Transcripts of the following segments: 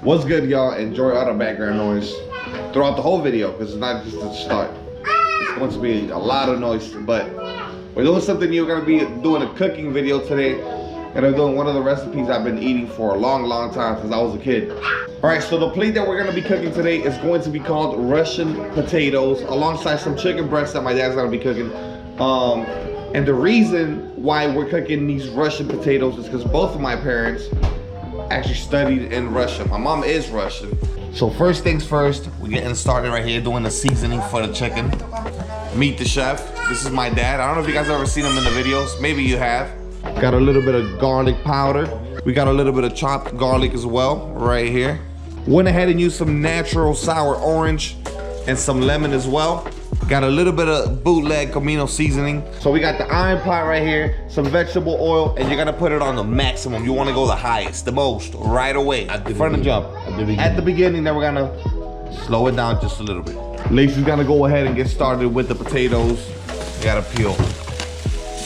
What's good, y'all? Enjoy all the background noise throughout the whole video, because it's not just the start. It's going to be a lot of noise, but we're doing something new. We're going to be doing a cooking video today, and I'm doing one of the recipes I've been eating for a long time since I was a kid. All right, so the plate that we're going to be cooking today is going to be called Russian potatoes, alongside some chicken breasts that my dad's going to be cooking. And the reason why we're cooking these Russian potatoes is because both of my parents actually studied in Russia. My mom is Russian. So first things first, we're getting started right here doing the seasoning for the chicken. Meet the chef. This is my dad. I don't know if you guys have ever seen him in the videos. Maybe you have. Got a little bit of garlic powder. We got a little bit of chopped garlic as well right here. Went ahead and used some natural sour orange and some lemon as well. Got a little bit of bootleg Camino seasoning. So we got the iron pot right here, some vegetable oil, and you're gonna put it on the maximum. You wanna go the highest, the most, right away. From the jump. At the beginning, then we're gonna slow it down just a little bit. Lacey's gonna go ahead and get started with the potatoes. You gotta peel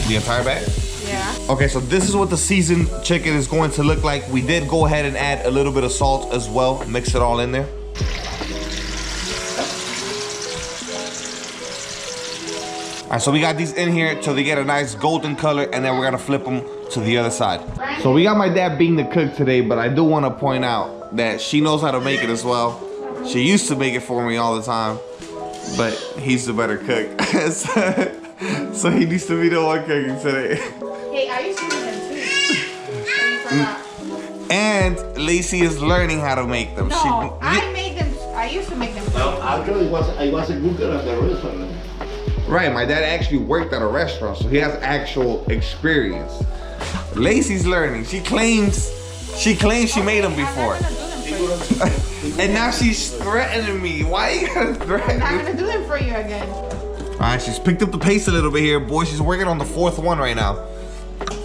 the entire bag? Yeah. Okay, so this is what the seasoned chicken is going to look like. We did go ahead and add a little bit of salt as well. Mix it all in there. All right, so we got these in here till they get a nice golden color, and then we're gonna flip them to the other side. So we got my dad being the cook today, but I do wanna point out that she knows how to make it as well. She used to make it for me all the time, but he's the better cook. So he needs to be the one cooking today. Hey, I used to do them too. And Lacey is learning how to make them. No, I made them. I used to make them. No, actually, I was a cooker at the restaurant. Right, my dad actually worked at a restaurant, so he has actual experience. Lacey's learning. She claims she made them before. And now she's threatening me. Why are you gonna threaten me? I'm not gonna do them for you again. All right, she's picked up the pace a little bit here, boy. She's working on the fourth one right now.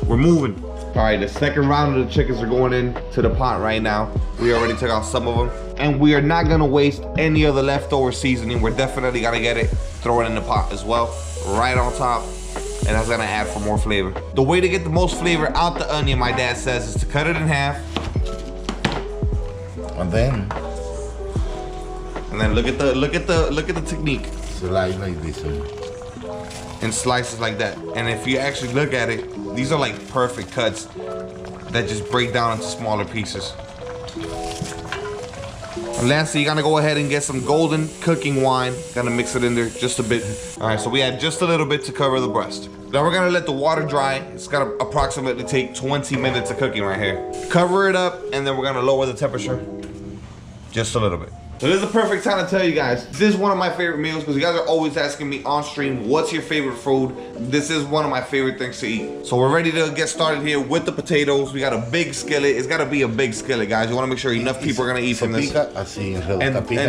We're moving. All right, the second round of the chickens are going into the pot right now. We already took out some of them. And we are not gonna waste any of the leftover seasoning. We're definitely gonna get it, throw it in the pot as well, right on top. And that's gonna add for more flavor. The way to get the most flavor out the onion, my dad says, is to cut it in half. And then look at the technique. slice like this. And slices like that. And if you actually look at it, these are like perfect cuts that just break down into smaller pieces. And lastly, you're gonna go ahead and get some golden cooking wine. Gonna mix it in there just a bit. All right, so we add just a little bit to cover the breast. Now we're gonna let the water dry. It's gonna approximately take 20 minutes of cooking right here. Cover it up, and then we're gonna lower the temperature just a little bit. So this is the perfect time to tell you guys, this is one of my favorite meals, because you guys are always asking me on stream, what's your favorite food? This is one of my favorite things to eat. So we're ready to get started here with the potatoes. We got a big skillet. It's gotta be a big skillet, guys. You wanna make sure enough people are gonna eat from this. And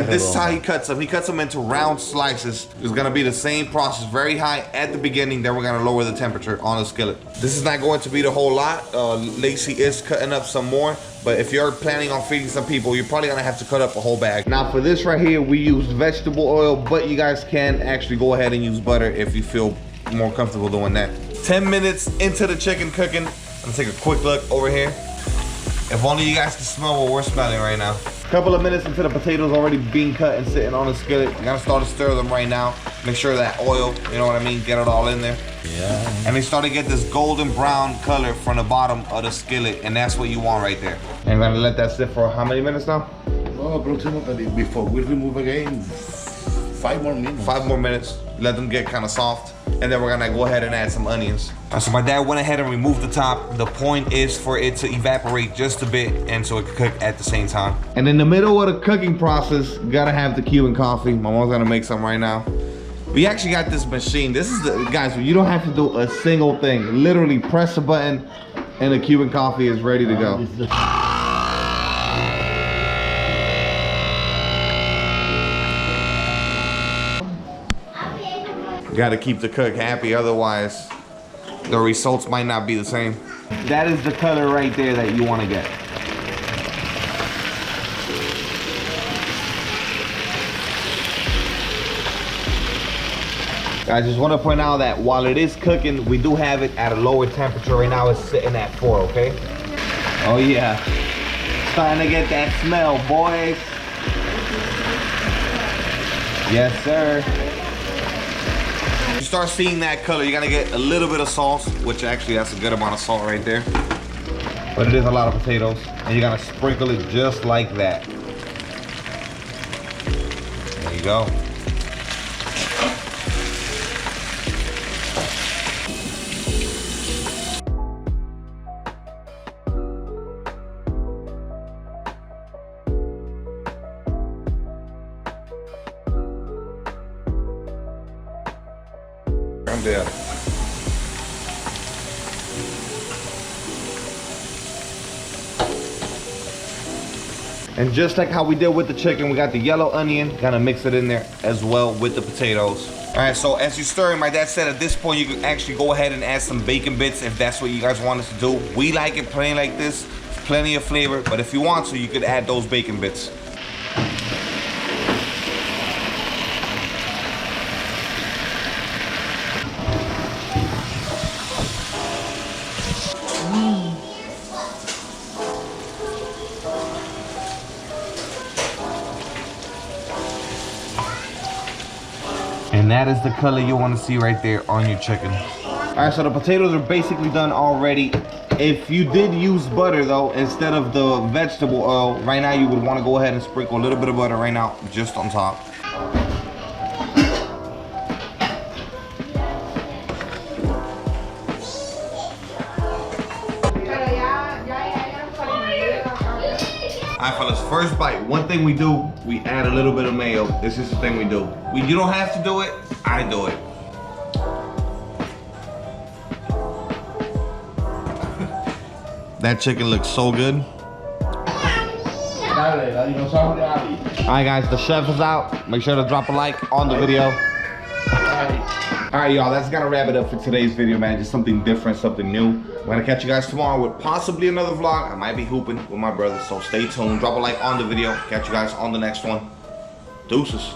this is how he cuts them. He cuts them into round slices. It's gonna be the same process, very high at the beginning, then we're gonna lower the temperature on the skillet. This is not going to be the whole lot. Lacey is cutting up some more. But if you're planning on feeding some people, you're probably gonna have to cut up a whole bag. Now for this right here, we use vegetable oil, but you guys can actually go ahead and use butter if you feel more comfortable doing that. 10 minutes into the chicken cooking. I'm gonna take a quick look over here. If only you guys can smell what we're smelling right now. Couple of minutes into the potatoes already being cut and sitting on the skillet. You're gonna start to stir them right now. Make sure that oil, you know what I mean, get it all in there. Yeah. And they start to get this golden brown color from the bottom of the skillet, and that's what you want right there. And we're gonna let that sit for how many minutes now? No, approximately, before we remove again, 5 more minutes. 5 more minutes. Let them get kind of soft. And then we're gonna go ahead and add some onions. So my dad went ahead and removed the top. The point is for it to evaporate just a bit, and so it can cook at the same time. And in the middle of the cooking process, gotta have the Cuban coffee. My mom's gonna make some right now. We actually got this machine. This is the, guys, you don't have to do a single thing. Literally press a button and the Cuban coffee is ready to go. Gotta keep the cook happy, otherwise the results might not be the same. That is the color right there that you wanna get. I just want to point out that while it is cooking, we do have it at a lower temperature. Right now it's sitting at 4, okay? Oh yeah. Starting to get that smell, boys. Yes, sir. You start seeing that color, you're gonna get a little bit of sauce, which actually that's a good amount of salt right there. But it is a lot of potatoes, and you're gonna sprinkle it just like that. There you go. I'm there. And just like how we did with the chicken, we got the yellow onion, gonna mix it in there as well with the potatoes. All right, so as you're stirring, my dad said at this point you can actually go ahead and add some bacon bits if that's what you guys want us to do. We like it plain like this, plenty of flavor, but if you want to, you could add those bacon bits. And that is the color you want to see right there on your chicken. All right, so the potatoes are basically done already. If you did use butter though, instead of the vegetable oil, right now you would want to go ahead and sprinkle a little bit of butter right now, just on top. Alright fellas, first bite. One thing we do, we add a little bit of mayo. This is the thing we do. You don't have to do it, I do it. That chicken looks so good. Alright guys, the chef is out. Make sure to drop a like on the video. Alright y'all, that's gonna wrap it up for today's video, man. Just something different, something new. We're gonna catch you guys tomorrow with possibly another vlog. I might be hooping with my brother, so stay tuned. Drop a like on the video. Catch you guys on the next one. Deuces.